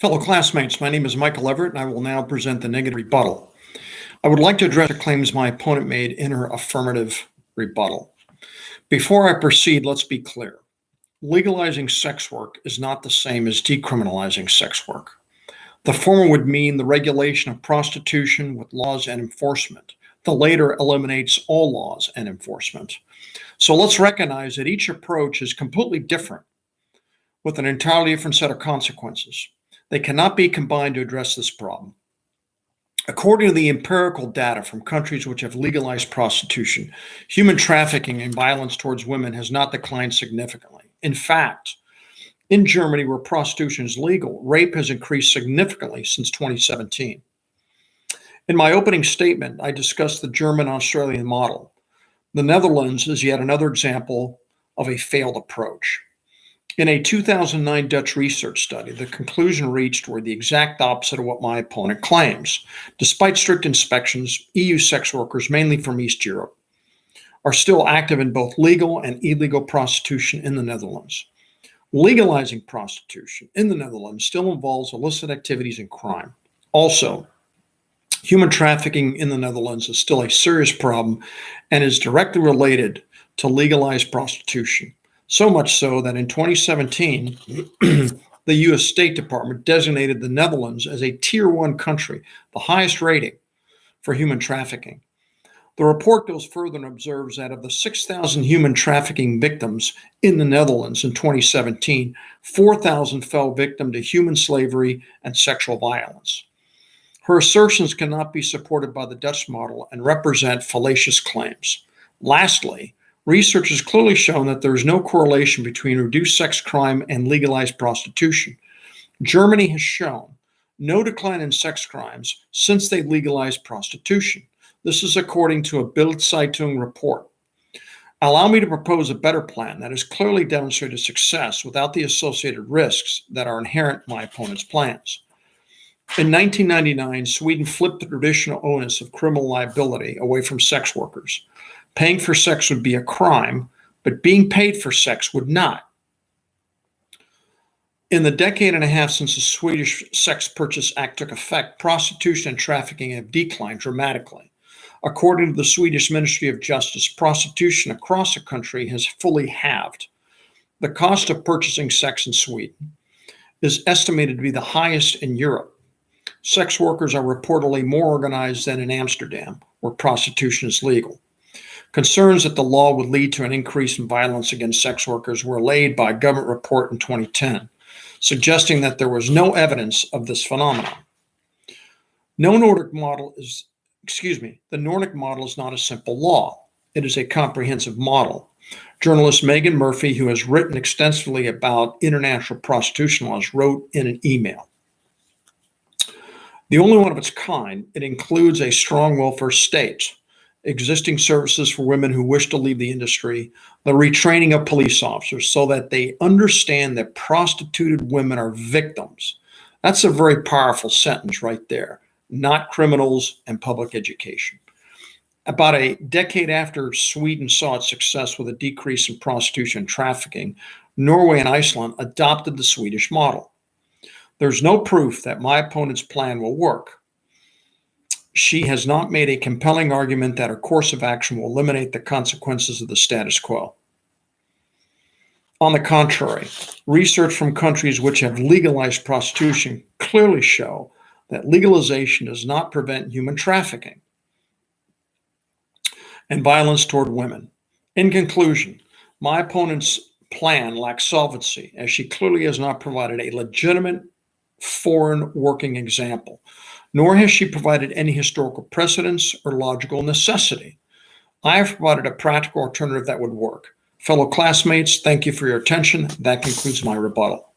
Fellow classmates, my name is Michael Everett, and I will now present the negative rebuttal. I would like to address the claims my opponent made in her affirmative rebuttal. Before I proceed, let's be clear. Legalizing sex work is not the same as decriminalizing sex work. The former would mean the regulation of prostitution with laws and enforcement. The latter eliminates all laws and enforcement. So let's recognize that each approach is completely different with an entirely different set of consequences. They cannot be combined to address this problem. According to the empirical data from countries which have legalized prostitution, human trafficking and violence towards women has not declined significantly. In fact, in Germany, where prostitution is legal, rape has increased significantly since 2017. In my opening statement, I discussed the German-Australian model. The Netherlands is yet another example of a failed approach. In a 2009 Dutch research study, the conclusion reached were the exact opposite of what my opponent claims. Despite strict inspections, EU sex workers, mainly from East Europe, are still active in both legal and illegal prostitution in the Netherlands. Legalizing prostitution in the Netherlands still involves illicit activities and crime. Also, human trafficking in the Netherlands is still a serious problem and is directly related to legalized prostitution. So much so that in 2017, the U.S. State Department designated the Netherlands as a Tier 1 country, the highest rating for human trafficking. The report goes further and observes that of the 6,000 human trafficking victims in the Netherlands in 2017, 4,000 fell victim to human slavery and sexual violence. Her assertions cannot be supported by the Dutch model and represent fallacious claims. Lastly, research has clearly shown that there is no correlation between reduced sex crime and legalized prostitution. Germany has shown no decline in sex crimes since they legalized prostitution. This is according to a Bild-Zeitung report. Allow me to propose a better plan that has clearly demonstrated success without the associated risks that are inherent in my opponent's plans. In 1999, Sweden flipped the traditional onus of criminal liability away from sex workers. Paying for sex would be a crime, but being paid for sex would not. In the decade and a half since the Swedish Sex Purchase Act took effect, prostitution and trafficking have declined dramatically. According to the Swedish Ministry of Justice, prostitution across the country has fully halved. The cost of purchasing sex in Sweden is estimated to be the highest in Europe. Sex workers are reportedly more organized than in Amsterdam, where prostitution is legal. Concerns that the law would lead to an increase in violence against sex workers were allayed by a government report in 2010, suggesting that there was no evidence of this phenomenon. The Nordic model is not a simple law. It is a comprehensive model. Journalist Megan Murphy, who has written extensively about international prostitution laws, wrote in an email, the only one of its kind, it includes a strong welfare state, existing services for women who wish to leave the industry, the retraining of police officers so that they understand that prostituted women are victims. That's a very powerful sentence right there. Not criminals, and public education. About a decade after Sweden saw its success with a decrease in prostitution and trafficking, Norway and Iceland adopted the Swedish model. There's no proof that my opponent's plan will work. She has not made a compelling argument that her course of action will eliminate the consequences of the status quo. On the contrary, research from countries which have legalized prostitution clearly show that legalization does not prevent human trafficking and violence toward women. In conclusion, my opponent's plan lacks solvency, as she clearly has not provided a legitimate foreign working example, nor has she provided any historical precedence or logical necessity. I have provided a practical alternative that would work. Fellow classmates, thank you for your attention. That concludes my rebuttal.